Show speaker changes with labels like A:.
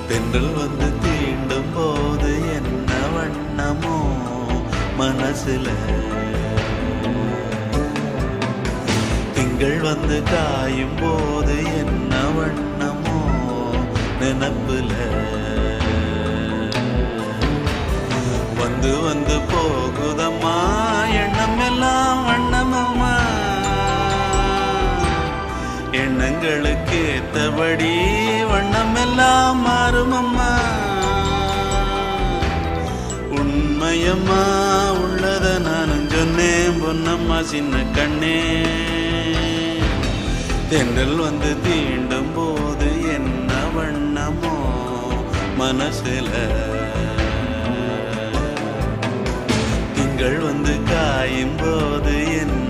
A: தென்றல் வந்து தீண்டும் போது என்ன வண்ணமோ மனசுல, திங்கள் வந்து காயும் போது என்ன வண்ணமோ நினப்புல, வந்து வந்து போகுதம்மா எண்ணம் எல்லாம் வண்ணமம்மா, எண்ணங்களுக்கு ஏத்தபடி வண்ணம் எல்லாம் மாறுமம்மா. உண்மையம்மா உள்ளத நானும் சொன்னேன் பொன்னம்மா சின்ன கண்ணே, தென்றல் வந்து தீண்டும் போது என்ன வண்ணமோ மனசுல, திங்கள் வந்து காயும் போது என்ன